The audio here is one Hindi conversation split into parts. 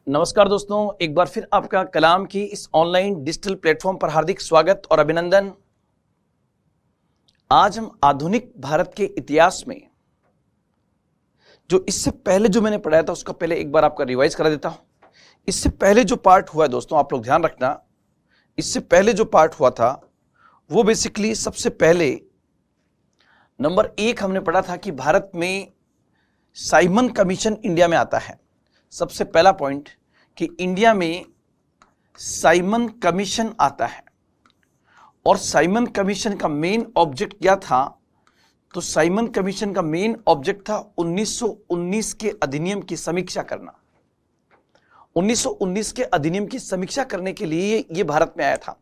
नमस्कार दोस्तों, एक बार फिर आपका कलाम की इस ऑनलाइन डिजिटल प्लेटफॉर्म पर हार्दिक स्वागत और अभिनंदन। आज हम आधुनिक भारत के इतिहास में जो इससे पहले जो मैंने पढ़ाया था उसका पहले एक बार आपका रिवाइज करा देता हूं। इससे पहले जो पार्ट हुआ है दोस्तों, आप लोग ध्यान रखना, इससे पहले जो पार्ट हुआ था वो बेसिकली सबसे पहले नंबर 1 हमने पढ़ा था कि भारत में साइमन कमीशन इंडिया में आता है। सबसे पहला पॉइंट कि इंडिया में साइमन कमीशन आता है और साइमन कमीशन का मेन ऑब्जेक्ट क्या था? तो साइमन कमीशन का मेन ऑब्जेक्ट था 1919 के अधिनियम की समीक्षा करना। 1919 के अधिनियम की समीक्षा करने के लिए यह भारत में आया था,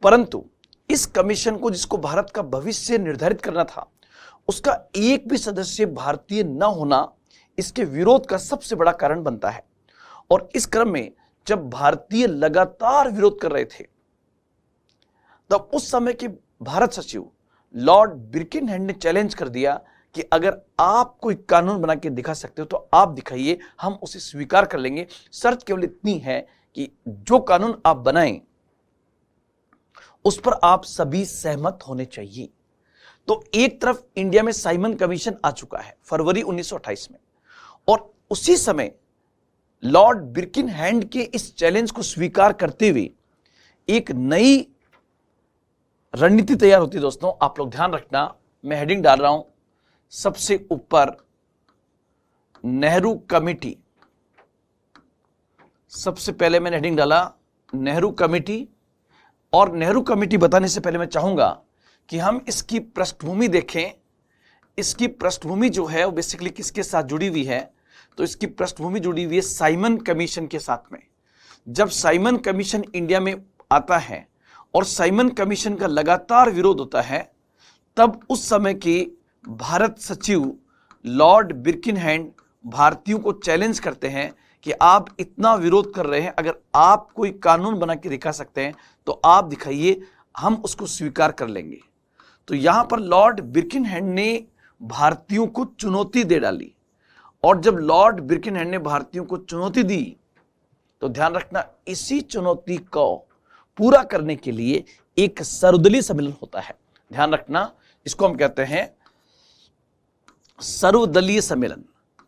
परंतु इस कमीशन को, जिसको भारत का भविष्य निर्धारित करना था, उसका एक भी सदस्य भारतीय न होना इसके विरोध का सबसे बड़ा कारण बनता है। और इस क्रम में जब भारतीय लगातार विरोध कर रहे थे, तब उस समय के भारत सचिव लॉर्ड बिर्किनहेड ने चैलेंज कर दिया कि अगर आप कोई कानून बना के दिखा सकते हो तो आप दिखाइए, हम उसे स्वीकार कर लेंगे। शर्त केवल इतनी है कि जो कानून आप बनाएं उस पर आप सभी सहमत होने चाहिए। तो एक तरफ इंडिया में साइमन कमीशन आ चुका है फरवरी 1928 में, और उसी समय लॉर्ड बिर्किनहेड के इस चैलेंज को स्वीकार करते हुए एक नई रणनीति तैयार होती है। दोस्तों आप लोग ध्यान रखना, मैं हेडिंग डाल रहा हूं सबसे ऊपर, नेहरू कमेटी। सबसे पहले मैंने हेडिंग डाला नेहरू कमेटी, और नेहरू कमेटी बताने से पहले मैं चाहूंगा कि हम इसकी पृष्ठभूमि देखें। इसकी पृष्ठभूमि जो है वो बेसिकली किसके साथ जुड़ी हुई है? तो इसकी पृष्ठभूमि जुड़ी हुई है साइमन कमीशन के साथ में। जब साइमन कमीशन इंडिया में आता है और साइमन कमीशन का लगातार विरोध होता है, तब उस समय के भारत सचिव लॉर्ड बिर्किनहेड भारतीयों को चैलेंज करते हैं कि आप इतना विरोध कर रहे हैं, अगर आप कोई कानून बना के दिखा सकते हैं तो आप दिखाइए, हम उसको स्वीकार कर लेंगे। तो यहां पर लॉर्ड बिर्किनहेड ने भारतीयों को चुनौती दे डाली, और जब लॉर्ड बिर्किनहेड ने भारतीयों को चुनौती दी तो ध्यान रखना, इसी चुनौती को पूरा करने के लिए एक सर्वदलीय सम्मेलन होता है। ध्यान रखना, इसको हम कहते हैं सर्वदलीय सम्मेलन,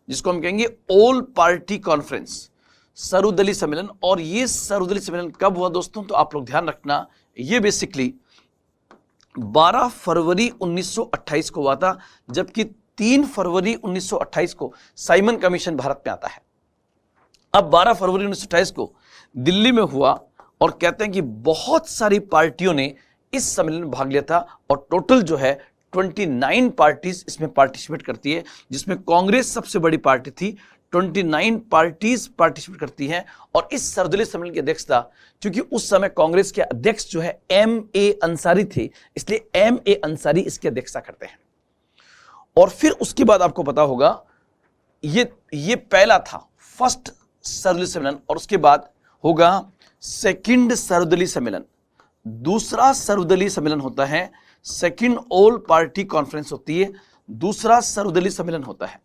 जिसको हम कहेंगे ऑल पार्टी कॉन्फ्रेंस, सर्वदलीय सम्मेलन। और यह सर्वदलीय सम्मेलन कब हुआ दोस्तों? तो आप लोग ध्यान रखना, यह बेसिकली 12 फरवरी 1928 को हुआ था, जबकि 3 फरवरी 1928 को साइमन कमीशन भारत में आता है। अब 12 फरवरी 1928 को दिल्ली में हुआ, और कहते हैं कि बहुत सारी पार्टियों ने इस सम्मेलन में भाग लिया था, और टोटल जो है 29 पार्टीज इसमें पार्टिसिपेट करती है, जिसमें कांग्रेस सबसे बड़ी पार्टी थी। 29 पार्टीज पार्टिसिपेट करती हैं, और इस सर्वदलीय सम्मेलन की अध्यक्षता, क्योंकि उस समय कांग्रेस के अध्यक्ष जो है M.A. अंसारी थे, इसलिए M.A. अंसारी इसकी अध्यक्षता करते हैं। और फिर उसके बाद आपको पता होगा, ये पहला था, फर्स्ट सर्वदलीय सम्मेलन, और उसके बाद होगा सेकंड सर्वदलीय सम्मेलन। दूसरा सर्वदलीय सम्मेलन होता है, सेकंड ऑल पार्टी कॉन्फ्रेंस होती है, दूसरा सर्वदलीय सम्मेलन होता है।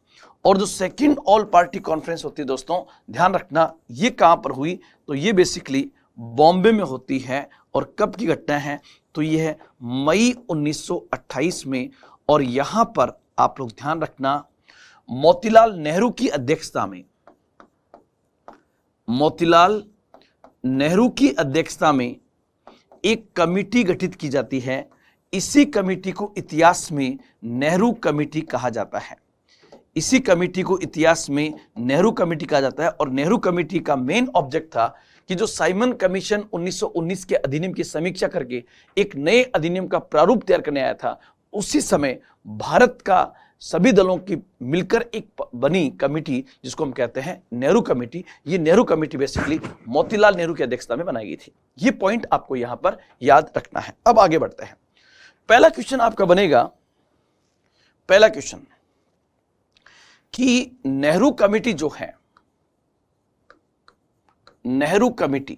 और जो सेकंड ऑल पार्टी कॉन्फ्रेंस होती है दोस्तों, ध्यान रखना, ये कहां पर हुई? तो ये बेसिकली बॉम्बे में होती है। और कब की घटना है? तो ये है मई 1928 में। और यहां पर आप लोग ध्यान रखना, मोतीलाल नेहरू की अध्यक्षता में, मोतीलाल नेहरू की अध्यक्षता में एक कमेटी गठित की जाती है। इसी कमेटी को इतिहास में नेहरू कमेटी कहा जाता है। इसी कमेटी को इतिहास में नेहरू कमेटी कहा जाता है। और नेहरू कमेटी का मेन ऑब्जेक्ट था कि जो साइमन कमीशन 1919 के अधिनियम की समीक्षा करके एक नए अधिनियम का प्रारूप तैयार करने आया था, उसी समय भारत का सभी दलों की मिलकर एक बनी कमेटी, जिसको हम कहते हैं नेहरू कमेटी। ये नेहरू कमेटी बेसिकली मोतीलाल नेहरू की अध्यक्षता में बनाई गई थी। ये पॉइंट आपको यहां पर याद रखना है। अब आगे बढ़ते हैं। पहला क्वेश्चन आपका बनेगा, पहला क्वेश्चन कि नेहरू कमेटी जो है, नेहरू कमेटी,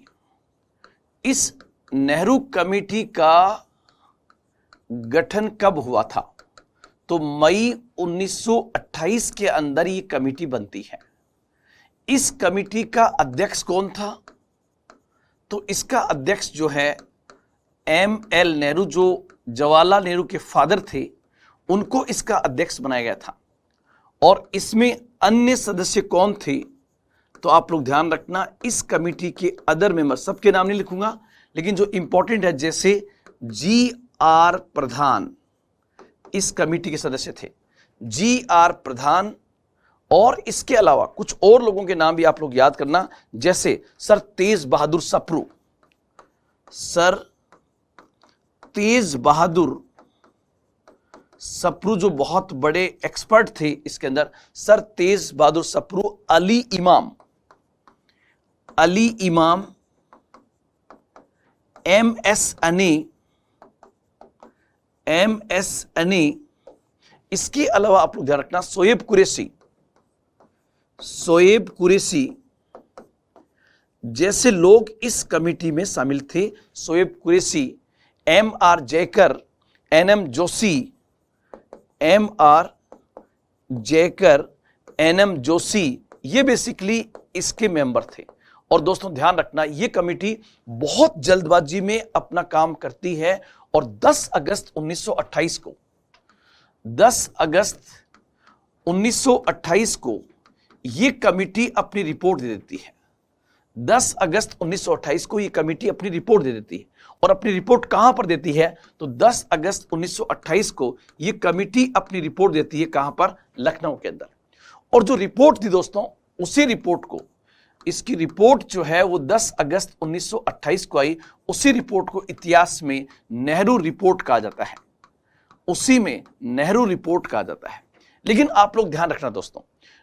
इस नेहरू कमेटी का गठन कब हुआ था? तो मई 1928 के अंदर ये कमेटी बनती है। इस कमिटी का अध्यक्ष कौन था? तो इसका अध्यक्ष जो है ML नेहरू, जो जवाहरलाल नेहरू के फादर थे, उनको इसका अध्यक्ष बनाया गया था। और इसमें अन्य सदस्य कौन थे? तो आप लोग ध्यान रखना, इस कमिटी के अदर मेंबर, सबके नाम नहीं लिखूंगा, लेकिन जो इंपॉर्टेंट है, जैसे GR प्रधान इस कमिटी के सदस्य थे, GR प्रधान। और इसके अलावा कुछ और लोगों के नाम भी आप लोग याद करना, जैसे सर तेज बहादुर सप्रू, सर तेज बहादुर सप्रू जो बहुत बड़े एक्सपर्ट थे इसके अंदर, सर तेज बहादुर सप्रू। अली इमाम, अली इमाम, MS अनी, MS अनी। इसके अलावा आप लोग ध्यान रखना, शोएब कुरैशी, शोएब कुरैशी जैसे लोग इस कमिटी में शामिल थे। Shoaib Qureshi, MR Jayakar, NM Joshi, MR Jayakar, NM Joshi, ये बेसिकली इसके मेंबर थे। और दोस्तों ध्यान रखना, ये कमिटी बहुत जल्दबाजी में अपना काम करती है और 10 अगस्त 1928 को, 10 अगस्त 1928 को ये कमिटी अपनी रिपोर्ट दे देती है। 10 अगस्त 1928 को ये कमिटी अपनी रिपोर्ट दे देती है। और अपनी रिपोर्ट कहां पर देती है? तो 10 अगस्त 1928 को ये कमिटी अपनी रिपोर्ट देती है, कहां पर? लखनऊ के अंदर। और जो रिपोर्ट थी दोस्तों, उसी रिपोर्ट को, इसकी रिपोर्ट जो है वो 10 अगस्त 1928 को आई, उसी रिपोर्ट को इतिहास में नेहरू रिपोर्ट कहा जाता है, उसी में नेहरू रिपोर्ट कहा जाता है। लेकिन आप लोग ध्यान रखना दोस्तों,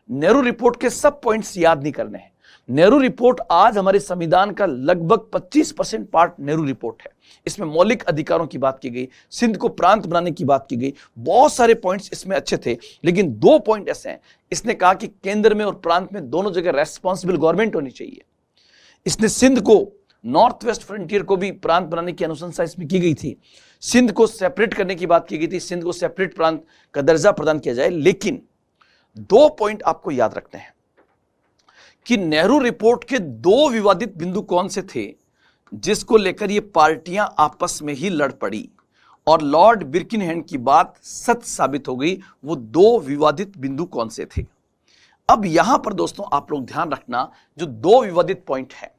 नेहरू रिपोर्ट के सब पॉइंट्स याद नहीं करने हैं। नेहरू रिपोर्ट आज हमारे संविधान का लगभग 25% पार्ट नेहरू रिपोर्ट है। इसमें मौलिक अधिकारों की बात की गई, सिंध को प्रांत बनाने की बात की गई, बहुत सारे पॉइंट्स इसमें अच्छे थे। लेकिन 2 पॉइंट ऐसे हैं, इसने कहा कि केंद्र में और प्रांत में दोनों जगह रेस्पॉन्सिबल गवर्नमेंट होनी चाहिए। इसने सिंध को, नॉर्थ वेस्ट फ्रंटियर को भी प्रांत बनाने की अनुशंसा इसमें की गई थी। सिंध को सेपरेट करने की बात की गई थी, सिंध को सेपरेट प्रांत का दर्जा प्रदान किया जाए। लेकिन 2 पॉइंट आपको याद रखने हैं कि नेहरू रिपोर्ट के 2 विवादित बिंदु कौन से थे, जिसको लेकर ये पार्टियां आपस में ही लड़ पड़ी और लॉर्ड बिर्किनहेम की बात सच साबित हो गई। वो 2 विवादित बिंदु कौन से थे? अब यहां पर दोस्तों आप लोग ध्यान रखना, जो 2 विवादित पॉइंट है,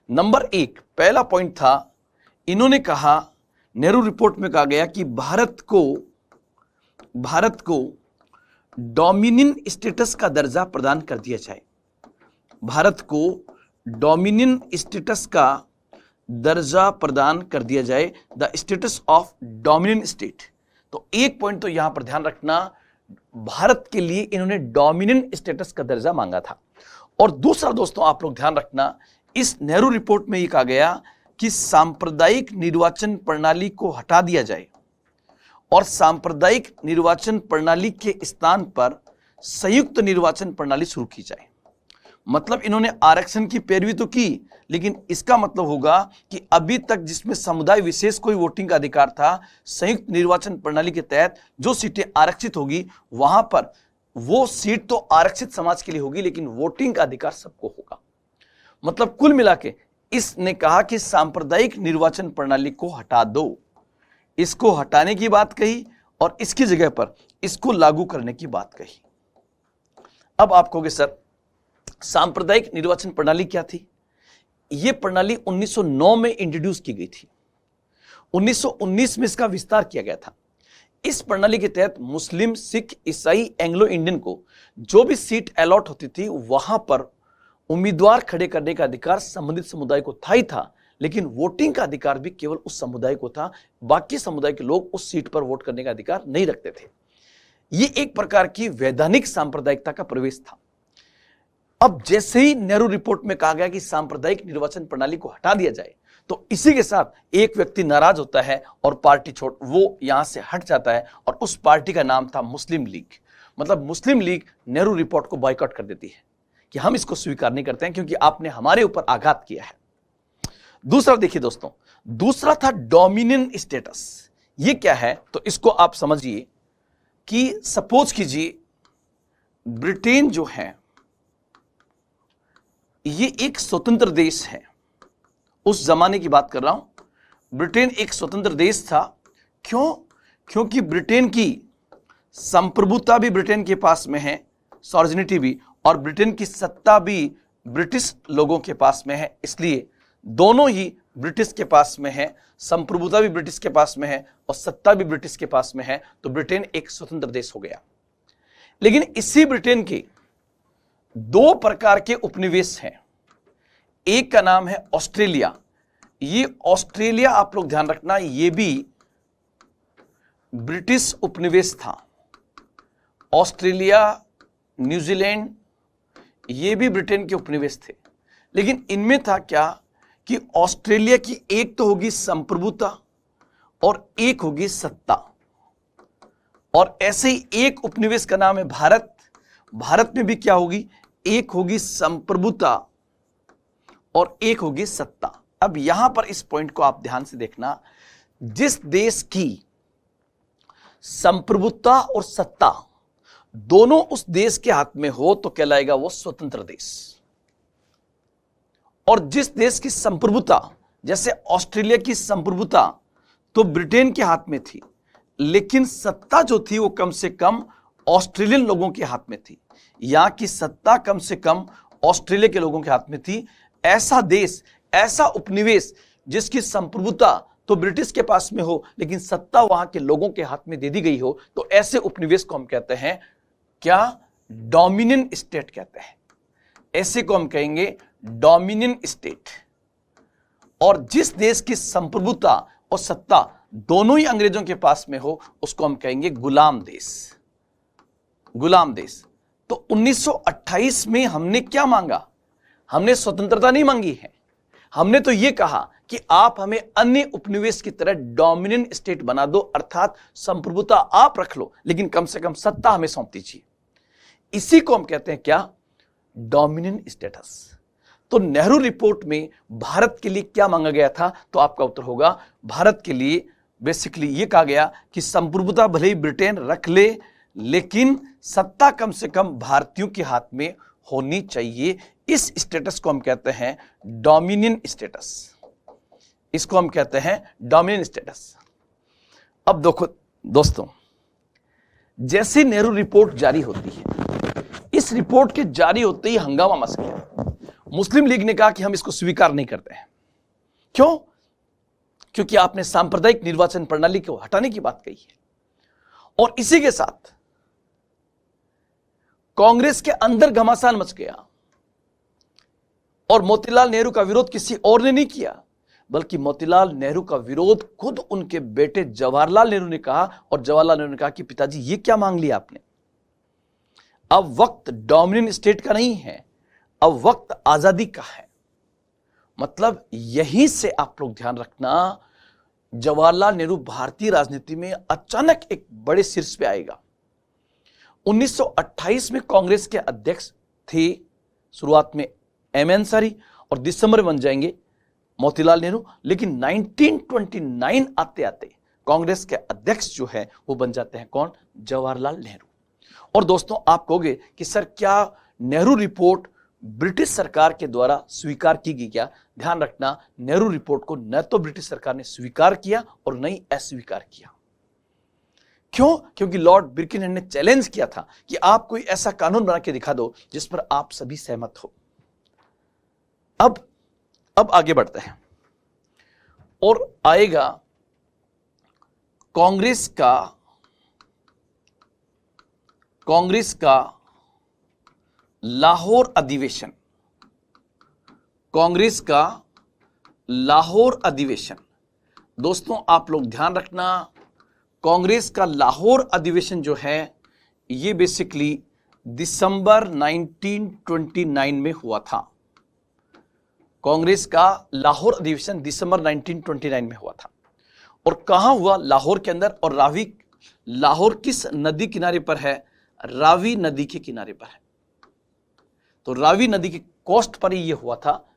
नंबर 1, पहला पॉइंट था, इन्होंने कहा, नेहरू रिपोर्ट में कहा गया कि भारत को डोमिनियन स्टेटस का दर्जा प्रदान कर दिया जाए, भारत को डोमिनियन स्टेटस का दर्जा प्रदान कर दिया जाए, the status of dominion state. तो एक पॉइंट तो यहां पर ध्यान रखना, भारत के लिए इन्होंने डोमिनियन स्टेटस का दर्जा मांगा था। और दूसरा दोस्तों आप लोग ध्यान रखना, इस नेहरू रिपोर्ट में यह कहा गया कि सांप्रदायिक निर्वाचन प्रणाली को हटा दिया जाए और सांप्रदायिक निर्वाचन प्रणाली के स्थान पर संयुक्त निर्वाचन प्रणाली शुरू की जाए। मतलब इन्होंने आरक्षण की पैरवी तो की, लेकिन इसका मतलब होगा कि अभी तक जिसमें समुदाय विशेष को ही वोटिंग का अधिकार था, संयुक्त निर्वाचन प्रणाली के तहत जो सीटें आरक्षित होगी, वहां पर वो सीट तो आरक्षित समाज के लिए होगी, लेकिन वोटिंग का अधिकार सबको होगा। मतलब कुल मिला के इसने कहा कि सांप्रदायिक निर्वाचन प्रणाली को हटा दो, इसको हटाने की बात कही और इसकी जगह पर इसको लागू करने की बात कही। अब आप कहोगे सर सांप्रदायिक निर्वाचन प्रणाली क्या थी? यह प्रणाली 1909 में इंट्रोड्यूस की गई थी, 1919 में इसका विस्तार किया गया था। इस प्रणाली के तहत मुस्लिम, सिख, ईसाई, एंग्लो इंडियन को जो भी सीट अलॉट होती थी, वहां पर उम्मीदवार खड़े करने का अधिकार संबंधित समुदाय को था ही था, लेकिन वोटिंग का अधिकार भी केवल उस समुदाय को था। बाकी समुदाय के लोग उस सीट पर वोट करने का अधिकार नहीं रखते थे। यह एक प्रकार की वैधानिक सांप्रदायिकता का प्रवेश था। अब जैसे ही नेहरू रिपोर्ट में कहा गया कि सांप्रदायिक निर्वाचन प्रणाली को हटा दिया जाए, तो इसी के साथ एक व्यक्ति नाराज होता है और पार्टी छोड़ वो यहां से हट जाता है, और उस पार्टी का नाम था मुस्लिम लीग। मतलब मुस्लिम लीग नेहरू रिपोर्ट को बॉयकॉट कर देती है कि हम इसको स्वीकार नहीं करते हैं, क्योंकि आपने हमारे ऊपर आघात किया है। दूसरा देखिए दोस्तों, दूसरा था डोमिनियन स्टेटस। ये क्या है? तो इसको आप समझिए कि सपोज कीजिए ब्रिटेन जो है ये एक स्वतंत्र देश है। उस जमाने की बात कर रहा हूं। ब्रिटेन एक स्वतंत्र देश था। क्यों? क्योंकि ब्रिटेन की संप्रभुता भी ब्रिटेन के पास में है, सॉवर्निटी भी, और ब्रिटेन की सत्ता भी ब्रिटिश लोगों के पास में है। इसलिए दोनों ही ब्रिटिश के पास में है, संप्रभुता भी ब्रिटिश के पास में है और सत्ता भी ब्रिटिश के पास में है। तो ब्रिटेन एक स्वतंत्र देश हो गया। लेकिन इसी ब्रिटेन के दो प्रकार के उपनिवेश हैं। एक का नाम है ऑस्ट्रेलिया। ये ऑस्ट्रेलिया, आप लोग ध्यान रखना, ये भी ब्रिटिश उपनिवेश था। ऑस्ट्रेलिया, न्यूजीलैंड, ये भी ब्रिटेन के उपनिवेश थे। लेकिन इनमें था क्या कि ऑस्ट्रेलिया की एक तो होगी संप्रभुता और एक होगी सत्ता। और ऐसे ही एक उपनिवेश का नाम है भारत। भारत में भी क्या होगी? एक होगी संप्रभुता और एक होगी सत्ता। अब यहां पर इस पॉइंट को आप ध्यान से देखना। जिस देश की संप्रभुता और सत्ता दोनों उस देश के हाथ में हो तो कहलाएगा वो स्वतंत्र देश। और जिस देश की संप्रभुता, जैसे ऑस्ट्रेलिया की संप्रभुता तो ब्रिटेन के हाथ में थी, लेकिन सत्ता जो थी वो कम से कम ऑस्ट्रेलियन लोगों के हाथ में थी। यहां की सत्ता कम से कम ऑस्ट्रेलिया के लोगों के हाथ में थी। ऐसा देश, ऐसा उपनिवेश जिसकी संप्रभुता तो ब्रिटिश के पास में हो लेकिन सत्ता वहां के लोगों के हाथ में दे दी गई हो, तो ऐसे उपनिवेश को हम कहते हैं क्या? डोमिनियन स्टेट कहते हैं। ऐसे को हम कहेंगे डोमिनियन स्टेट। और जिस देश की संप्रभुता और सत्ता दोनों ही अंग्रेजों के पास में हो उसको हम कहेंगे गुलाम देश। गुलाम देश। तो 1928 में हमने क्या मांगा? हमने स्वतंत्रता नहीं मांगी है। हमने तो यह कहा कि आप हमें अन्य उपनिवेश की तरह डोमिनियन स्टेट बना दो, अर्थात संप्रभुता आप रख लो लेकिन कम से कम सत्ता हमें सौंप दीजिए। इसी को हम कहते हैं क्या? Dominion status. तो नेहरू रिपोर्ट में भारत के लिए क्या मांगा गया था? तो आपका उत्तर होगा भारत के लिए बेसिकली यह कहा गया कि संप्रभुता भले ही ब्रिटेन रख ले लेकिन सत्ता कम से कम भारतीयों के हाथ में होनी चाहिए। इस स्टेटस को हम कहते हैं डोमिनियन स्टेटस। इसको हम कहते हैं डोमिनियन स्टेटस। अब देखो दोस्तों, जैसे नेहरू रिपोर्ट जारी होती है, इस रिपोर्ट के जारी होते ही हंगामा मच गया। मुस्लिम लीग ने कहा कि हम इसको स्वीकार नहीं करते हैं। क्यों? क्योंकि आपने सांप्रदायिक निर्वाचन प्रणाली को हटाने की बात कही है। और इसी के साथ कांग्रेस के अंदर घमासान मच गया। और मोतीलाल नेहरू का विरोध किसी और ने नहीं किया, बल्कि मोतीलाल नेहरू का विरोध खुद उनके बेटे जवाहरलाल नेहरू ने कहा। और जवाहरलाल नेहरू ने कहा कि पिताजी ये क्या मांग लिया आपने? अब वक्त डोमिनियन स्टेट का नहीं है, अब वक्त आजादी का है। मतलब यहीं से आप लोग ध्यान रखना, जवाहरलाल नेहरू भारतीय राजनीति में अचानक एक बड़े शीर्ष पे आएगा। 1928 में कांग्रेस के अध्यक्ष थे शुरुआत में एम अंसारी और दिसंबर में बन जाएंगे मोतीलाल नेहरू। लेकिन 1929 आते आते कांग्रेस के अध्यक्ष जो है वो बन जाते हैं कौन? जवाहरलाल नेहरू। और दोस्तों आप कहोगे कि सर क्या नेहरू रिपोर्ट ब्रिटिश सरकार के द्वारा स्वीकार की गई क्या? ध्यान रखना, नेहरू रिपोर्ट को न तो ब्रिटिश सरकार ने स्वीकार किया और न ही अस्वीकार किया। क्यों? क्योंकि लॉर्ड बिर्किनहेड ने चैलेंज किया था कि आप कोई ऐसा कानून बना के दिखा दो जिस पर आप सभी सहमत हो। अब आगे बढ़ते हैं और आएगा कांग्रेस का लाहौर अधिवेशन। कांग्रेस का लाहौर अधिवेशन। दोस्तों आप लोग ध्यान रखना, कांग्रेस का लाहौर अधिवेशन जो है ये बेसिकली दिसंबर 1929 में हुआ था। कांग्रेस का लाहौर अधिवेशन दिसंबर 1929 में हुआ था। और कहां हुआ? लाहौर के अंदर। और लाहौर किस नदी किनारे पर है? रावी नदी के किनारे पर है। तो रावी नदी के कोस्ट पर ही यह हुआ था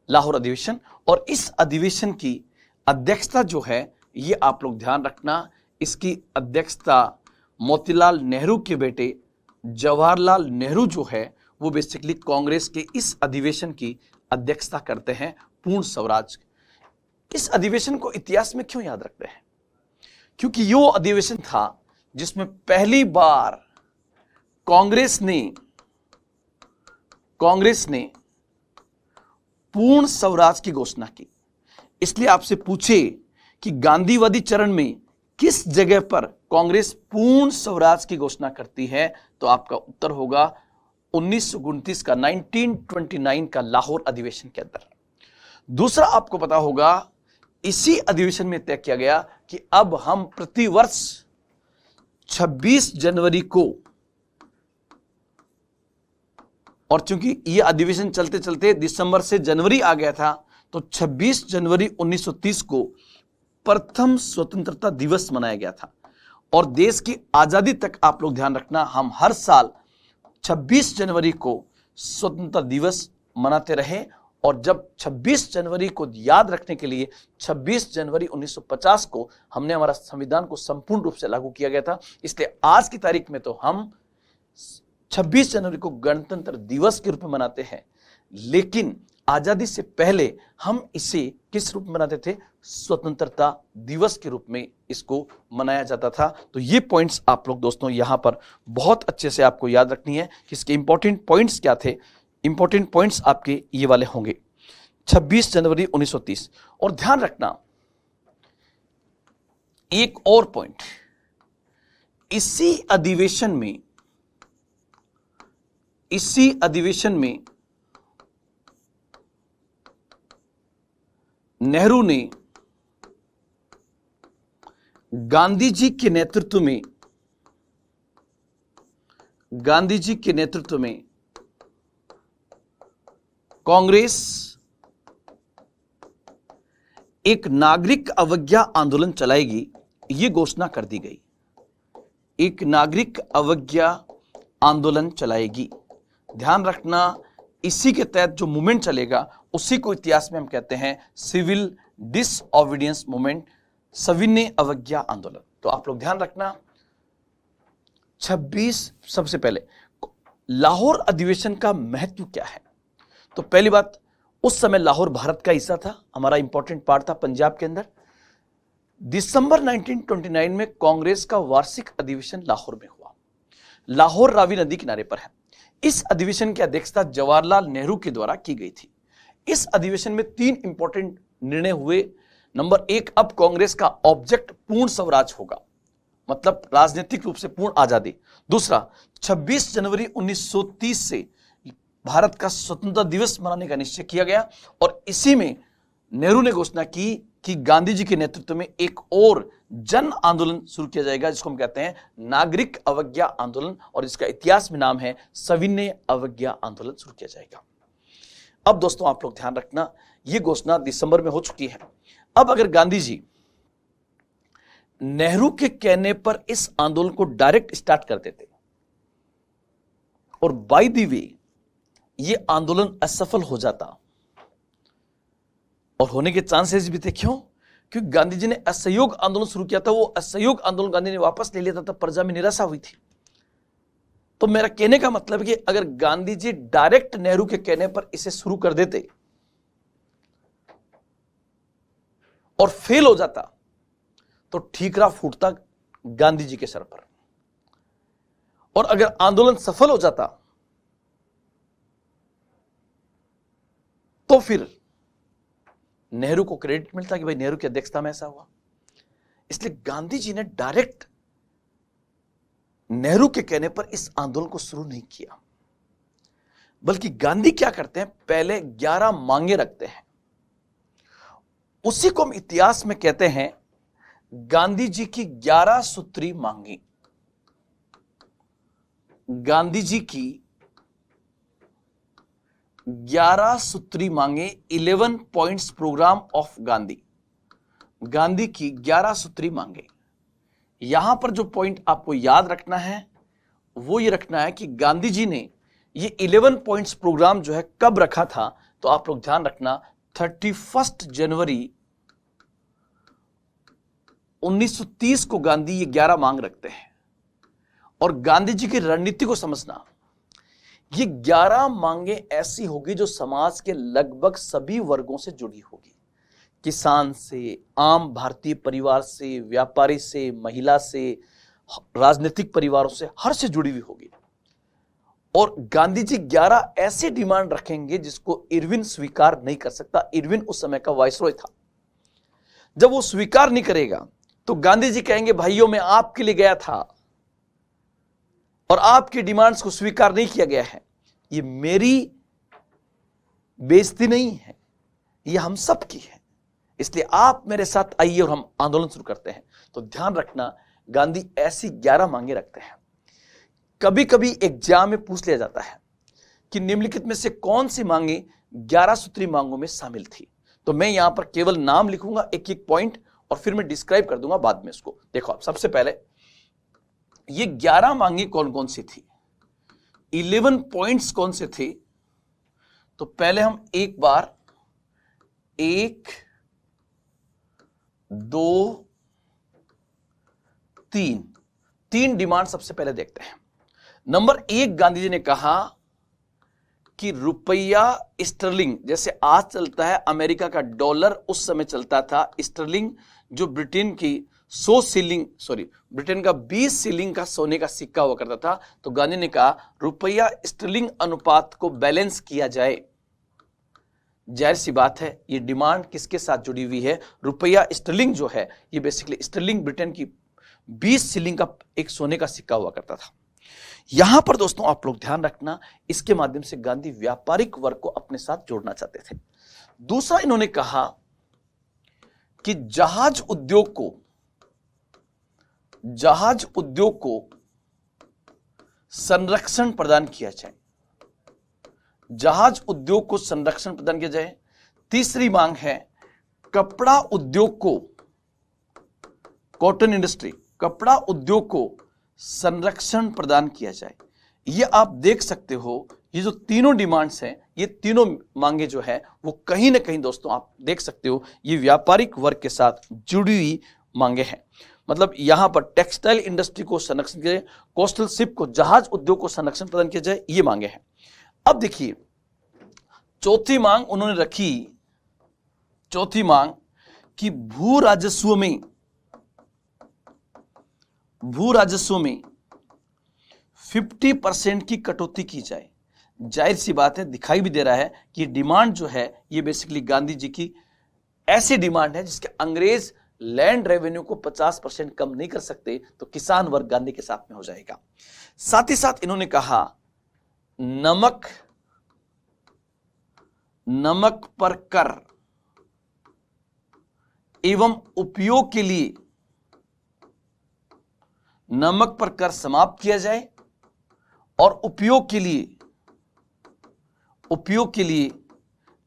लाहौर अधिवेशन। और इस अधिवेशन की अध्यक्षता जो है ये आप लोग ध्यान रखना, इसकी अध्यक्षता मोतीलाल नेहरू के बेटे जवाहरलाल नेहरू जो है वो बेसिकली कांग्रेस के इस अधिवेशन की अध्यक्षता करते हैं पूर्ण स्वराज। इस अधिवेशन को इतिहास में क्यों याद रखते हैं? क्योंकि यो अधिवेशन था जिसमें पहली बार कांग्रेस ने पूर्ण स्वराज की घोषणा की। इसलिए आपसे पूछे कि गांधीवादी चरण में किस जगह पर कांग्रेस पूर्ण स्वराज की घोषणा करती है, तो आपका उत्तर होगा 1929 का 1929 का लाहौर अधिवेशन के अंदर। दूसरा आपको पता होगा इसी अधिवेशन में तय किया गया कि अब हम प्रतिवर्ष 26 जनवरी को, और चूंकि यह अधिवेशन चलते चलते दिसंबर से जनवरी आ गया था, तो 26 जनवरी 1930 को प्रथम स्वतंत्रता दिवस मनाया गया था। और देश की आजादी तक आप लोग ध्यान रखना, हम हर साल 26 जनवरी को स्वतंत्रता दिवस मनाते रहे। और जब 26 जनवरी को याद रखने के लिए 26 जनवरी 1950 को हमने हमारा संविधान को संपूर्ण रूप से लागू किया गया था, इसलिए आज की तारीख में तो हम 26 जनवरी को गणतंत्र दिवस के रूप में मनाते हैं। लेकिन आजादी से पहले हम इसे किस रूप में मनाते थे? स्वतंत्रता दिवस के रूप में इसको मनाया जाता था। तो ये पॉइंट्स आप लोग दोस्तों यहां पर बहुत अच्छे से आपको याद रखनी है कि इसके इंपॉर्टेंट पॉइंट्स क्या थे। इंपॉर्टेंट पॉइंट्स आपके ये वाले होंगे 26 जनवरी 1930। और ध्यान रखना एक और पॉइंट, इसी अधिवेशन में नेहरू ने गांधी जी के नेतृत्व में कांग्रेस एक नागरिक अवज्ञा आंदोलन चलाएगी, यह घोषणा कर दी गई। एक नागरिक अवज्ञा आंदोलन चलाएगी। ध्यान रखना इसी के तहत जो मूवमेंट चलेगा उसी को इतिहास में हम कहते हैं सिविल डिसओबीडियंस मूवमेंट, सविनय अवज्ञा आंदोलन। तो आप लोग ध्यान रखना 26। सबसे पहले लाहौर अधिवेशन का महत्व क्या है? तो पहली बात, उस समय लाहौर भारत का हिस्सा था, हमारा इंपॉर्टेंट पार्ट था पंजाब के अंदर। दिसंबर 1929 में कांग्रेस का वार्षिक अधिवेशन लाहौर में हुआ। लाहौर रावी नदी किनारे पर है। इस अधिवेशन की अध्यक्षता जवाहरलाल नेहरू के द्वारा की गई थी। इस अधिवेशन में 3 इंपॉर्टेंट निर्णय हुए। नंबर 1, अब कांग्रेस का ऑब्जेक्ट पूर्ण स्वराज होगा, मतलब राजनीतिक रूप से पूर्ण आजादी। दूसरा, 26 जनवरी 1930 से भारत का स्वतंत्रता दिवस मनाने का निश्चय किया गया। और इसी में नेहरू ने घोषणा की कि गांधी जी के नेतृत्व में एक और जन आंदोलन शुरू किया जाएगा, जिसको हम कहते हैं नागरिक अवज्ञा आंदोलन, और इसका इतिहास में नाम है सविनय अवज्ञा आंदोलन शुरू किया जाएगा। अब दोस्तों आप लोग ध्यान रखना, यह घोषणा दिसंबर में हो चुकी है। अब अगर गांधी जी नेहरू के कहने पर इस आंदोलन को डायरेक्ट स्टार्ट कर देते और बाय द वे यह आंदोलन असफल हो जाता, और होने के चांसेस भी थे। क्यों? क्योंकि गांधी जी ने असहयोग आंदोलन शुरू किया था, वो असहयोग आंदोलन गांधी ने वापस ले लिया था, तब प्रजा में निराशा हुई थी। तो मेरा कहने का मतलब है कि अगर गांधी जी डायरेक्ट नेहरू के कहने पर इसे शुरू कर देते और फेल हो जाता, तो ठीकरा फूटता गांधी जी के सर पर। और अगर आंदोलन सफल हो जाता तो फिर नेहरू को क्रेडिट मिलता कि भाई नेहरू की अध्यक्षता में ऐसा हुआ। इसलिए गांधी जी ने डायरेक्ट नेहरू के कहने पर इस आंदोलन को शुरू नहीं किया, बल्कि गांधी क्या करते हैं, पहले 11 मांगे रखते हैं। उसी को हम इतिहास में कहते हैं गांधी जी की 11 सूत्री मांगी। गांधी जी की 11 सूत्री मांगे, 11 points program of Gandhi. Gandhi की 11 सूत्री मांगे। यहां पर जो पॉइंट आपको याद रखना है वो ये रखना है कि गांधी जी ने ये 11 पॉइंट्स प्रोग्राम जो है कब रखा था, तो आप लोग ध्यान रखना 31 जनवरी 1930 को गांधी ये 11 मांग रखते हैं। और गांधी जी की रणनीति को समझना, ये 11 मांगे ऐसी होगी जो समाज के लगभग सभी वर्गों से जुड़ी होगी, किसान से, आम भारतीय परिवार से, व्यापारी से, महिला से, राजनीतिक परिवारों से, हर से जुड़ी हुई होगी। और गांधी जी 11 ऐसे डिमांड रखेंगे जिसको इरविन स्वीकार नहीं कर सकता। इरविन उस समय का वाइसरॉय था। जब वो स्वीकार नहीं करेगा तो गांधी जी कहेंगे, भाइयों मैं आपके लिए गया था और आपकी डिमांड्स को स्वीकार नहीं किया गया है, ये मेरी बेइज्जती नहीं है, ये हम सब की है, इसलिए आप मेरे साथ आइए और हम आंदोलन शुरू करते हैं। तो ध्यान रखना, गांधी ऐसी 11 मांगे रखते हैं। कभी कभी एग्जाम में पूछ लिया जाता है कि निम्नलिखित में से कौन सी मांगे 11 सूत्री मांगों में शामिल थी। तो मैं यहां पर केवल नाम लिखूंगा, एक एक पॉइंट, और फिर मैं डिस्क्राइब कर दूंगा बाद में इसको। देखो आप, सबसे पहले ये 11 मांगे कौन कौन सी थी, 11 पॉइंट्स कौन से थे। तो पहले हम एक बार 1, 2, 3 डिमांड सबसे पहले देखते हैं। नंबर 1, गांधी जी ने कहा कि रुपया स्टर्लिंग, जैसे आज चलता है अमेरिका का डॉलर, उस समय चलता था स्टर्लिंग, जो ब्रिटेन की 20 शिलिंग का सोने का सिक्का हुआ करता था। तो गांधी ने कहा रुपया स्टर्लिंग अनुपात को बैलेंस किया जाए। जाहिर सी बात है, ये डिमांड किसके साथ जुड़ी हुई है, रुपया स्टर्लिंग जो है, ये बेसिकली स्टर्लिंग ब्रिटेन की 20 शिलिंग का एक सोने का सिक्का हुआ करता था। यहां पर दोस्तों आप लोग ध्यान रखना, इसके माध्यम से गांधी व्यापारिक वर्ग को अपने साथ जोड़ना चाहते थे। दूसरा, इन्होंने कहा कि जहाज उद्योग को संरक्षण प्रदान किया जाए। जहाज उद्योग को संरक्षण प्रदान किया जाए। तीसरी मांग है कपड़ा उद्योग को, कॉटन इंडस्ट्री, कपड़ा उद्योग को संरक्षण प्रदान किया जाए। ये आप देख सकते हो, ये जो तीनों डिमांड्स हैं, ये तीनों मांगे जो है वो कहीं ना कहीं दोस्तों आप देख सकते हो, ये व्यापारिक वर्ग के साथ जुड़ी हुई मांगे हैं। मतलब यहां पर टेक्सटाइल इंडस्ट्री को संरक्षण किया जाए, कोस्टल शिप को, जहाज उद्योग को संरक्षण प्रदान किया जाए, ये मांगे हैं। अब देखिए, चौथी मांग उन्होंने रखी, चौथी मांग कि भू राजस्व में 50% की कटौती की जाए। जाहिर सी बात है, दिखाई भी दे रहा है कि डिमांड जो है ये बेसिकली गांधी जी की ऐसी डिमांड है जिसके अंग्रेज लैंड रेवेन्यू को 50% कम नहीं कर सकते, तो किसान वर्ग गांधी के साथ में हो जाएगा। साथ ही साथ इन्होंने कहा नमक पर कर एवं उपयोग के लिए नमक पर कर समाप्त किया जाए और उपयोग के लिए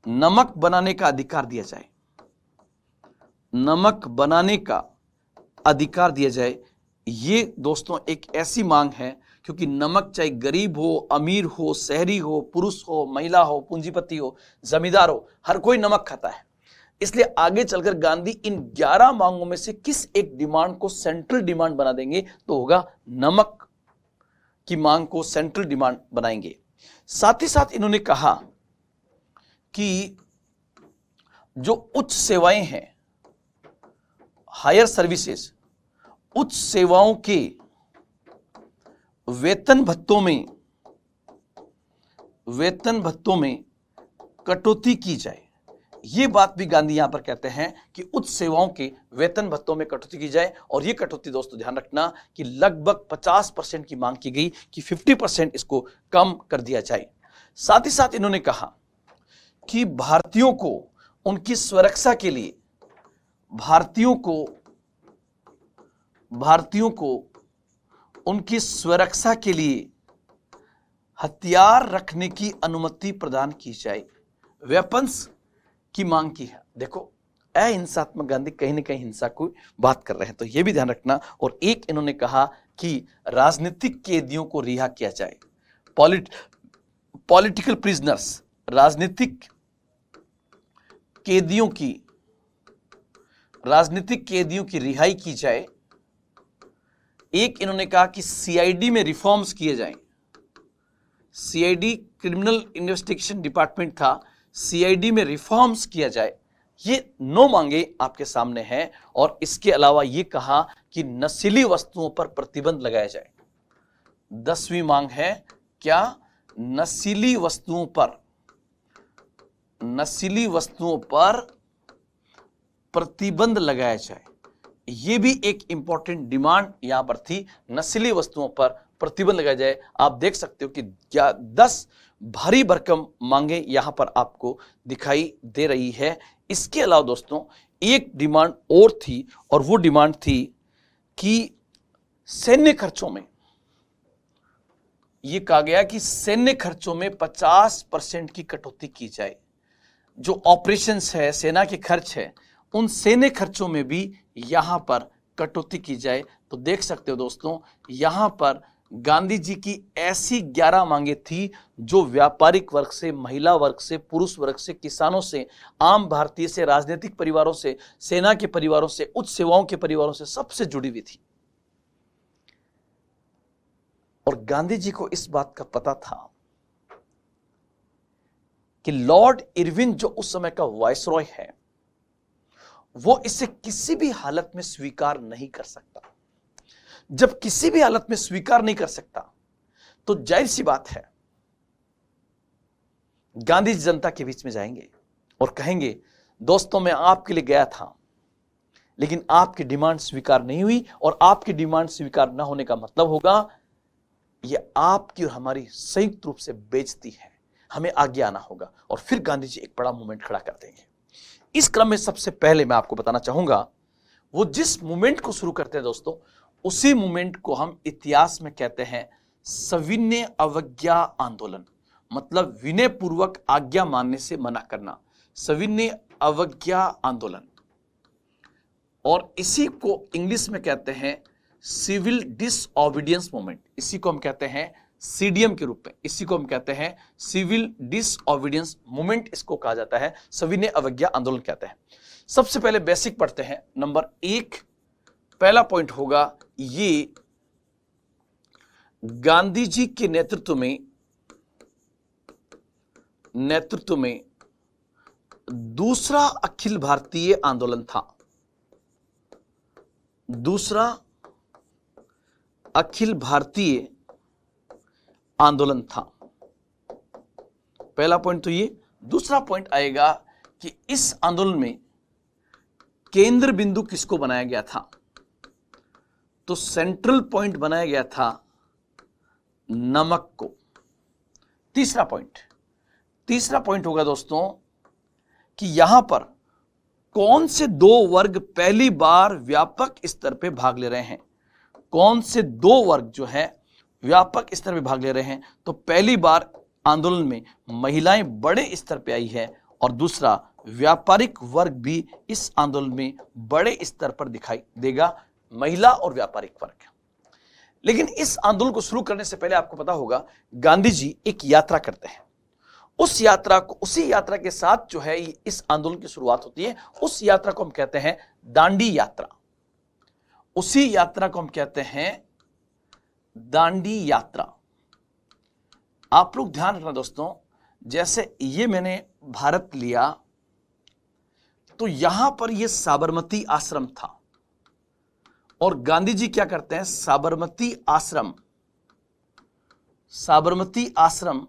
नमक बनाने का अधिकार दिया जाए। नमक बनाने का अधिकार दिया जाए। ये दोस्तों एक ऐसी मांग है, क्योंकि नमक चाहे गरीब हो, अमीर हो, शहरी हो, पुरुष हो, महिला हो, पूंजीपति हो, जमींदार हो, हर कोई नमक खाता है। इसलिए आगे चलकर गांधी इन 11 मांगों में से किस एक डिमांड को सेंट्रल डिमांड बना देंगे, तो होगा नमक की मांग को सेंट्रल डिमांड बनाएंगे। साथ ही साथ इन्होंने कहा कि जो उच्च सेवाएं हैं, हायर सर्विसेज, उच्च सेवाओं के वेतन भत्तों में कटौती की जाए। यह बात भी गांधी यहां पर कहते हैं कि उच्च सेवाओं के वेतन भत्तों में कटौती की जाए। और यह कटौती दोस्तों ध्यान रखना कि लगभग 50% की मांग की गई कि 50% इसको कम कर दिया जाए। साथ ही साथ इन्होंने कहा कि भारतीयों को उनकी सुरक्षा के लिए, भारतीयों को उनकी सुरक्षा के लिए हथियार रखने की अनुमति प्रदान की जाए। वेपन्स की मांग की है। देखो, अहिंसात्मक गांधी कहीं ना कहीं हिंसा को बात कर रहे हैं, तो यह भी ध्यान रखना। और एक इन्होंने कहा कि राजनीतिक कैदियों को रिहा किया जाए। पॉलिटिकल प्रिजनर्स, राजनीतिक कैदियों की रिहाई की जाए। एक इन्होंने कहा कि सीआईडी में रिफॉर्म्स किए जाएं। सीआईडी क्रिमिनल इन्वेस्टिगेशन डिपार्टमेंट था, सीआईडी में रिफॉर्म्स किया जाए। ये 9 मांगे आपके सामने हैं। और इसके अलावा ये कहा कि नशीली वस्तुओं पर प्रतिबंध लगाया जाए। 10वीं मांग है क्या? नशीली वस्तुओं पर प्रतिबंध लगाया जाए। ये भी एक इंपॉर्टेंट डिमांड यहां पर थी, नशीली वस्तुओं पर प्रतिबंध लगाया जाए। आप देख सकते हो कि 10 भारी भरकम मांगे यहां पर आपको दिखाई दे रही है। इसके अलावा दोस्तों एक डिमांड और थी, और वो डिमांड थी कि सैन्य खर्चों में, ये कहा गया कि सैन्य खर्चों में 50% की कटौती की जाए। जो ऑपरेशंस है, सेना के खर्च है, उन सैन्य खर्चों में भी यहां पर कटौती की जाए। तो देख सकते हो दोस्तों, यहां पर गांधी जी की ऐसी 11 मांगे थी जो व्यापारिक वर्ग से, महिला वर्ग से, पुरुष वर्ग से, किसानों से, आम भारतीय से, राजनीतिक परिवारों से, सेना के परिवारों से, उच्च सेवाओं के परिवारों से, सबसे जुड़ी हुई थी। और गांधी जी को इस बात का पता था कि लॉर्ड इरविन जो उस समय का वायसरॉय है, वो इसे किसी भी हालत में स्वीकार नहीं कर सकता। जब किसी भी हालत में स्वीकार नहीं कर सकता, तो जाहिर सी बात है गांधी जी जनता के बीच में जाएंगे और कहेंगे, दोस्तों मैं आपके लिए गया था, लेकिन आपकी डिमांड स्वीकार नहीं हुई, और आपकी डिमांड स्वीकार न होने का मतलब होगा यह आपकी और हमारी संयुक्त रूप से बेइज्जती है, हमें आगे आना होगा। और फिर गांधी जी एक बड़ा मूवमेंट खड़ा कर देंगे। इस क्रम में सबसे पहले मैं आपको बताना चाहूंगा, वो जिस मूवमेंट को शुरू करते हैं दोस्तों, उसी मूवमेंट को हम इतिहास में कहते हैं सविनय अवज्ञा आंदोलन। मतलब विनय पूर्वक आज्ञा मानने से मना करना, सविनय अवज्ञा आंदोलन। और इसी को इंग्लिश में कहते हैं सिविल डिसओबीडियंस मूवमेंट। इसी को हम कहते हैं सीडीएम के रूप में, इसी को हम कहते हैं सिविल डिसओबीडियंस मूवमेंट, इसको कहा जाता है, सविनय अवज्ञा आंदोलन कहते हैं। सबसे पहले बेसिक पढ़ते हैं। नंबर 1 पहला पॉइंट होगा, ये गांधी जी के नेतृत्व में दूसरा अखिल भारतीय आंदोलन था। दूसरा अखिल भारतीय आंदोलन था। पहला पॉइंट तो ये। दूसरा पॉइंट आएगा कि इस आंदोलन में केंद्र बिंदु किसको बनाया गया था? तो सेंट्रल पॉइंट बनाया गया था नमक को। तीसरा पॉइंट होगा दोस्तों कि यहां पर कौन से 2 वर्ग पहली बार व्यापक स्तर पे भाग ले रहे हैं? कौन से 2 वर्ग जो है व्यापक स्तर पे भाग ले रहे हैं? तो पहली बार आंदोलन में महिलाएं बड़े स्तर पे आई है, और दूसरा व्यापारिक वर्ग भी इस आंदोलन में बड़े स्तर पर दिखाई देगा, महिला और व्यापारिक वर्ग। लेकिन इस आंदोलन को शुरू करने से पहले आपको पता होगा गांधी जी एक यात्रा करते हैं। उसी यात्रा के साथ जो है इस आंदोलन की शुरुआत होती है। उस यात्रा को हम कहते हैं दांडी यात्रा। उसी यात्रा को हम कहते हैं दांडी यात्रा। आप लोग ध्यान रखना दोस्तों, जैसे ये मैंने भारत लिया, तो यहां पर ये साबरमती आश्रम था, और गांधी जी क्या करते हैं? साबरमती आश्रम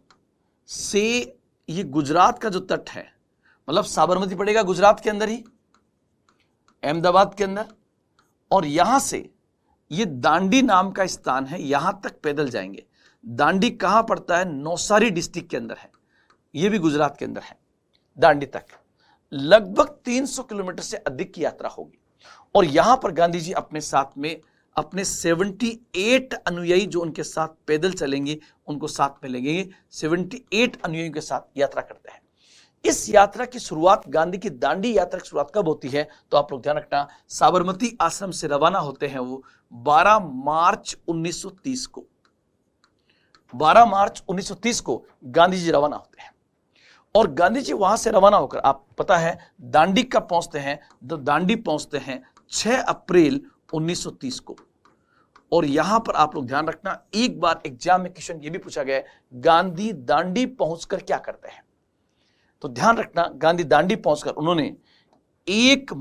से ये गुजरात का जो तट है, मतलब साबरमती पड़ेगा गुजरात के अंदर ही, अहमदाबाद के अंदर, और यहां से ये दांडी नाम का स्थान है, यहां तक पैदल जाएंगे। दांडी कहां पड़ता है? नौसारी डिस्ट्रिक्ट के अंदर है, ये भी गुजरात के अंदर है। दांडी तक लगभग 300 किलोमीटर से अधिक की यात्रा होगी। और यहां पर गांधी जी अपने साथ में अपने 78 अनुयायी जो उनके साथ पैदल चलेंगे, उनको साथ में लेंगे। 78 अनुयायियों के साथ यात्रा करते हैं। इस यात्रा की शुरुआत, गांधी की दांडी यात्रा की शुरुआत कब होती है? तो आप लोग ध्यान रखना, साबरमती आश्रम से रवाना होते हैं वो 12 मार्च 1930 को। 12 मार्च 1930 को गांधी जी रवाना होते हैं। और गांधी जी वहां से रवाना होकर, आप पता है दांडी कब पहुंचते हैं? दांडी पहुंचते हैं 6 अप्रैल 1930 को। और यहां पर आप लोग ध्यान रखना, एक बार एग्जाम में क्वेश्चन ये भी पूछा गया है, गांधी दांडी पहुंचकर क्या करते हैं। तो ध्यान रखना, गांधी दांडी पहुंचकर उन्होंने एक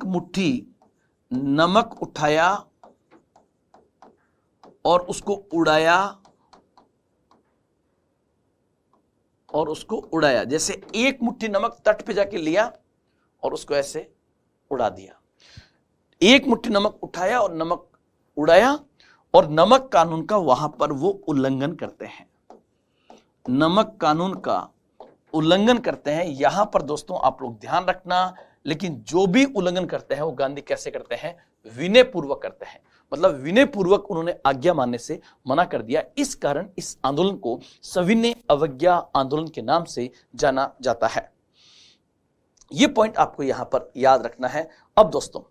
मुट्ठी नमक उठाया और उसको उड़ाया, जैसे एक मुट्ठी नमक तट पे जाके लिया और उसको ऐसे उड़ा दिया। एक मुट्ठी नमक उठाया और नमक उड़ाया, और नमक कानून का वहां पर वो उल्लंघन करते हैं, नमक कानून का उल्लंघन करते हैं। यहां पर दोस्तों आप लोग ध्यान रखना, लेकिन जो भी उल्लंघन करते हैं वो गांधी कैसे करते हैं, विनय पूर्वक करते हैं, मतलब विनय पूर्वक उन्होंने आज्ञा मानने से मना कर दिया। इस कारण इस आंदोलन को सविनय अवज्ञा आंदोलन के नाम से जाना जाता है। यह पॉइंट आपको यहां पर याद रखना है। अब दोस्तों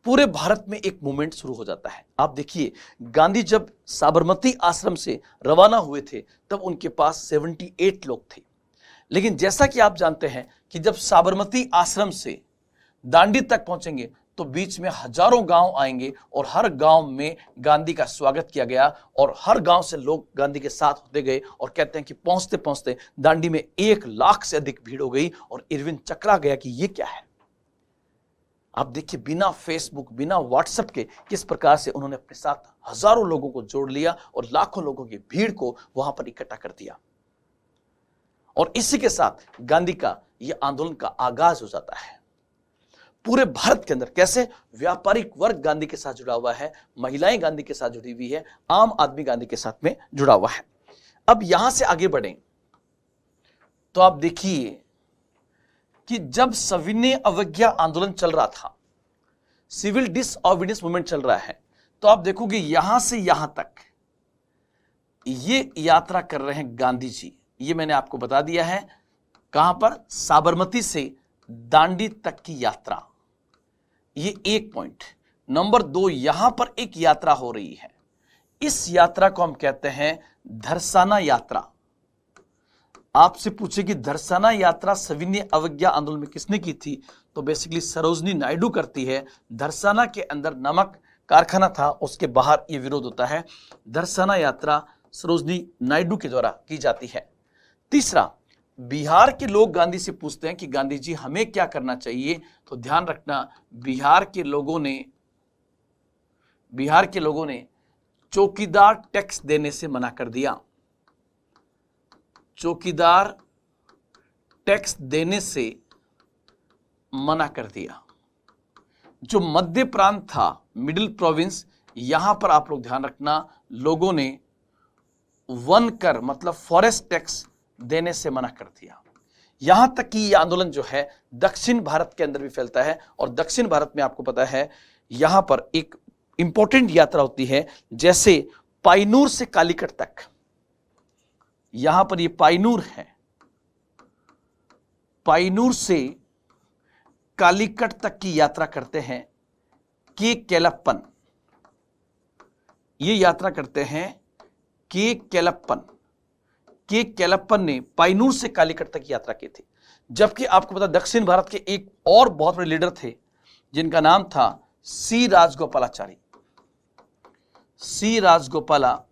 पूरे भारत में एक मूवमेंट शुरू हो जाता है। आप देखिए, गांधी जब साबरमती आश्रम से रवाना हुए थे तब उनके पास 78 लोग थे, लेकिन जैसा कि आप जानते हैं कि जब साबरमती आश्रम से दांडी तक पहुंचेंगे तो बीच में हजारों गांव आएंगे और हर गांव में गांधी का स्वागत किया गया और हर गांव से लोग गांधी के साथ होते गए, और कहते हैं कि पहुंचते पहुंचते दांडी में 1 लाख से अधिक भीड़ हो गई और इरविन चकरा गया कि यह क्या है। आप देखिए, बिना फेसबुक, बिना व्हाट्सएप के किस प्रकार से उन्होंने अपने साथ हजारों लोगों को जोड़ लिया और लाखों लोगों की भीड़ को वहां पर इकट्ठा कर दिया, और इसी के साथ गांधी का यह आंदोलन का आगाज हो जाता है। पूरे भारत के अंदर कैसे व्यापारिक वर्ग गांधी के साथ जुड़ा हुआ है, महिलाएं गांधी के साथ जुड़ी हुई है, आम आदमी गांधी के साथ में जुड़ा हुआ है। अब यहां से आगे बढ़ें तो आप देखिए कि जब सविनय अवज्ञा आंदोलन चल रहा था, सिविल डिसओबीडियंस मूवमेंट चल रहा है, तो आप देखोगे यहां से यहां तक ये यात्रा कर रहे हैं गांधी जी। ये मैंने आपको बता दिया है, कहां पर, साबरमती से दांडी तक की यात्रा। ये एक पॉइंट। नंबर 2, यहां पर एक यात्रा हो रही है, इस यात्रा को हम कहते हैं धरसाना यात्रा। आपसे पूछे कि धरसाना यात्रा सविनय अवज्ञा आंदोलन में किसने की थी, तो बेसिकली सरोजनी नायडू करती है। धरसाना के अंदर नमक कारखाना था, उसके बाहर यह विरोध होता है। धरसाना यात्रा सरोजनी नायडू के द्वारा की जाती है। तीसरा, बिहार के लोग गांधी से पूछते हैं कि गांधी जी हमें क्या करना चाहिए, तो ध्यान रखना, बिहार के लोगों ने चौकीदार टैक्स देने से मना कर दिया। चौकीदार टैक्स देने से मना कर दिया। जो मध्य प्रांत था, मिडिल प्रोविंस, यहां पर आप लोग ध्यान रखना, लोगों ने वन कर मतलब फॉरेस्ट टैक्स देने से मना कर दिया। यहां तक कि यह आंदोलन जो है दक्षिण भारत के अंदर भी फैलता है, और दक्षिण भारत में आपको पता है यहां पर एक इंपॉर्टेंट यात्रा होती है, जैसे पाइनूर से कालीकट तक। यहां पर ये पाइनूर है, पाइनूर से कालीकट तक की यात्रा करते हैं के केलप्पन। ये यात्रा करते हैं के केलप्पन। के केलप्पन ने पाइनूर से कालीकट तक यात्रा की थी। जबकि आपको पता, दक्षिण भारत के एक और बहुत बड़े लीडर थे जिनका नाम था सी राजगोपालाचारी। सी राजगोपालाचारी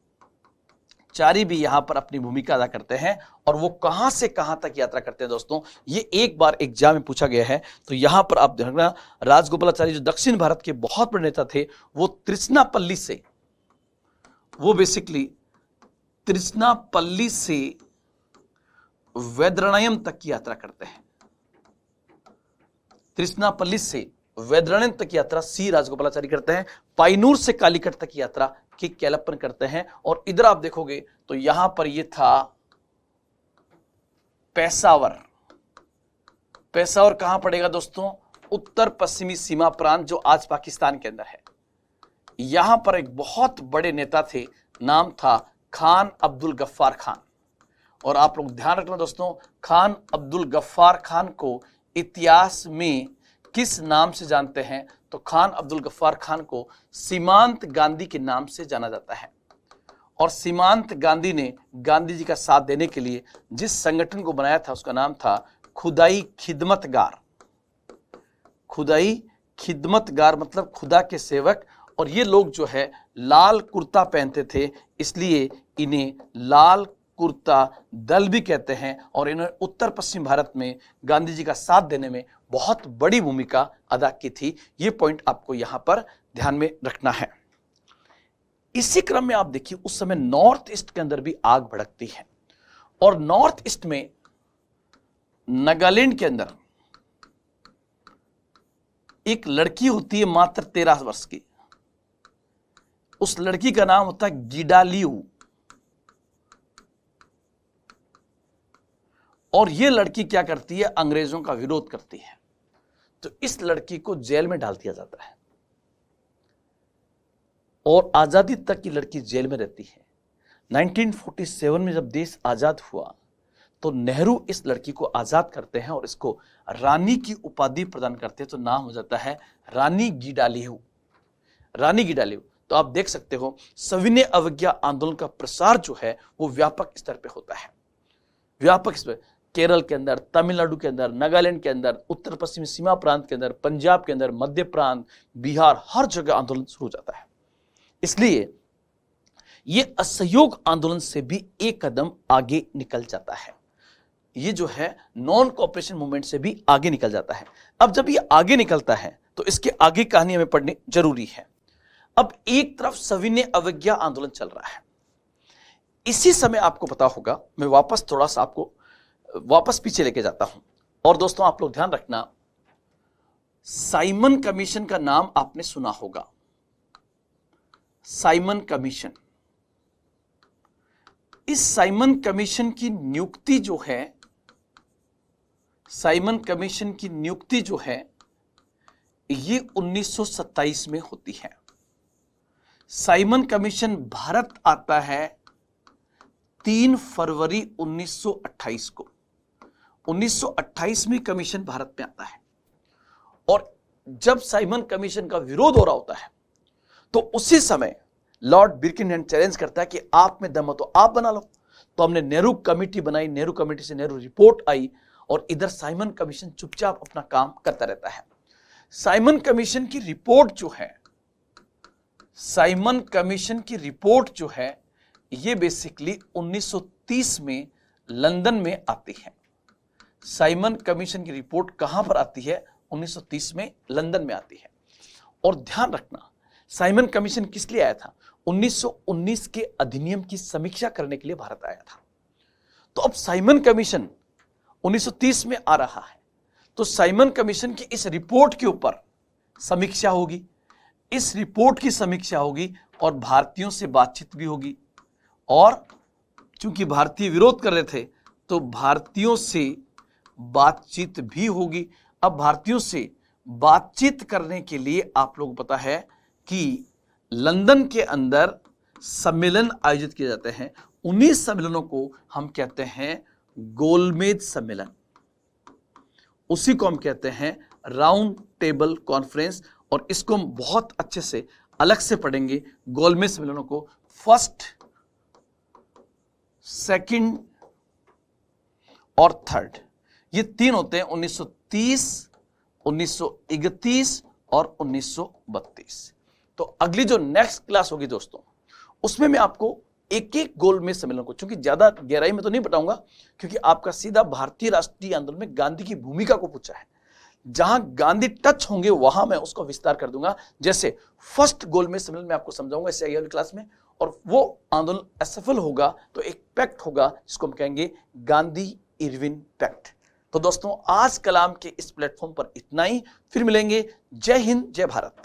भी यहां पर अपनी भूमिका अदा करते हैं, और वो कहां से कहां तक यात्रा करते हैं दोस्तों, ये एक बार एग्जाम में पूछा गया है। तो यहां पर आप देखना, राजगोपालाचारी जो दक्षिण भारत के बहुत बड़े नेता थे, वो त्रिचनापल्ली से वैद्यनारायण तक की यात्रा करते हैं। त्रिचनापल्ली से वैद्यनारायण तक की यात्रा सी राजगोपालाचारी करते हैं। पाइनूर से कालीकट तक की यात्रा के केलप्पन करते हैं। और इधर आप देखोगे तो यहां पर यह था पेशावर। पेशावर कहां पड़ेगा दोस्तों, उत्तर पश्चिमी सीमा प्रांत जो आज पाकिस्तान के अंदर है। यहां पर एक बहुत बड़े नेता थे, नाम था खान अब्दुल गफ्फार खान। और आप लोग ध्यान रखना दोस्तों, खान अब्दुल गफ्फार खान को इतिहास में किस नाम से जानते हैं, तो खान अब्दुल गफ्फार खान को सीमांत गांधी के नाम से जाना जाता है। और सीमांत गांधी ने गांधी जी का साथ देने के लिए जिस संगठन को बनाया था उसका नाम था खुदाई खिदमतगार। खुदाई खिदमतगार मतलब खुदा के सेवक, और ये लोग जो है लाल कुर्ता पहनते थे, इसलिए इन्हें लाल कुर्ता दल भी कहते हैं। और इन्होंने उत्तर पश्चिम भारत में गांधी जी का साथ देने में बहुत बड़ी भूमिका अदा की थी। ये पॉइंट आपको यहां पर ध्यान में रखना है। इसी क्रम में आप देखिए उस समय नॉर्थ ईस्ट के अंदर भी आग भड़कती है, और नॉर्थ ईस्ट में नागालैंड के अंदर एक लड़की होती है मात्र 13 वर्ष की। उस लड़की का नाम होता है गिडालियू, और यह लड़की क्या करती है, अंग्रेजों का विरोध करती है। तो इस लड़की को जेल में डाल दिया जाता है, और आजादी तक की लड़की जेल में रहती है। 1947 में जब देश आजाद हुआ तो नेहरू इस लड़की को आजाद करते हैं और इसको रानी की उपाधि प्रदान करते हैं। तो नाम हो जाता है रानी गिडालियू, रानी गिडालियू। तो आप देख सकते हो सविनय अवज्ञा आंदोलन का प्रसार जो है वो व्यापक स्तर पे होता है, व्यापक स्तर। केरल के अंदर, तमिलनाडु के अंदर, नागालैंड के अंदर, उत्तर पश्चिमी सीमा प्रांत के अंदर, पंजाब के अंदर, मध्य प्रांत, बिहार, हर जगह आंदोलन शुरू हो जाता है। इसलिए ये असहयोग आंदोलन से भी एक कदम आगे निकल जाता है। ये जो है नॉन कोऑपरेशन मूवमेंट से भी आगे निकल जाता है। अब जब ये आगे निकलता है तो इसके आगे कहानी हमें पढ़नी जरूरी है। अब एक तरफ सविनय अवज्ञा आंदोलन चल रहा है, इसी समय आपको पता होगा, मैं वापस थोड़ा सा आपको वापस पीछे लेके जाता हूं। और दोस्तों आप लोग ध्यान रखना, साइमन कमीशन का नाम आपने सुना होगा। साइमन कमीशन, इस साइमन कमीशन की नियुक्ति जो है, साइमन कमीशन की नियुक्ति जो है ये 1927 में होती है। साइमन कमीशन भारत आता है 3 फरवरी 1928 को। 1928 में कमीशन भारत में आता है, और जब साइमन कमीशन का विरोध हो रहा होता है तो उसी समय लॉर्ड बिर्किनहेड चैलेंज करता है कि आप में दम हो तो आप बना लो। तो हमने नेहरू कमेटी बनाई, नेहरू कमेटी से नेहरू रिपोर्ट आई, और इधर साइमन कमीशन चुपचाप अपना काम करता रहता है। साइमन कमीशन की रिपोर्ट जो है, साइमन कमीशन की रिपोर्ट जो है ये बेसिकली 1930 में लंदन में आती है। साइमन कमीशन की रिपोर्ट कहां पर आती है? 1930 में लंदन में आती है। और ध्यान रखना, साइमन कमीशन किस लिए आया था? 1919 के अधिनियम की समीक्षा करने के लिए भारत आया था। तो अब साइमन कमीशन 1930 में आ रहा है, तो साइमन कमीशन की इस रिपोर्ट के ऊपर समीक्षा होगी, इस रिपोर्ट की समीक्षा होगी, और भारतीयों से बातचीत भी होगी। और चूंकि भारतीय विरोध कर रहे थे तो भारतीयों से बातचीत भी होगी। अब भारतीयों से बातचीत करने के लिए आप लोग पता है कि लंदन के अंदर सम्मेलन आयोजित किए जाते हैं। उन्हीं सम्मेलनों को हम कहते हैं गोलमेज सम्मेलन, उसी को हम कहते हैं राउंड टेबल कॉन्फ्रेंस। और इसको हम बहुत अच्छे से अलग से पढ़ेंगे, गोलमेज सम्मेलनों को। फर्स्ट, सेकंड और थर्ड, ये 3 होते हैं 1930, 1931 और 1932। तो अगली जो नेक्स्ट क्लास होगी दोस्तों, उसमें मैं आपको एक एक गोलमेज सम्मेलन को, चूंकि ज्यादा गहराई में तो नहीं बताऊंगा क्योंकि आपका सीधा भारतीय राष्ट्रीय आंदोलन में गांधी की भूमिका को पूछा है, जहां गांधी टच होंगे वहां मैं उसको विस्तार कर दूंगा। जैसे फर्स्ट गोलमेज सम्मेलन में आपको समझाऊंगा इससे अगली क्लास में, और वो आंदोलन असफल होगा तो एक पैक्ट होगा जिसको हम कहेंगे गांधी इरविन पैक्ट। तो दोस्तों आज कलाम के इस प्लेटफॉर्म पर इतना ही, फिर मिलेंगे। जय हिंद, जय भारत।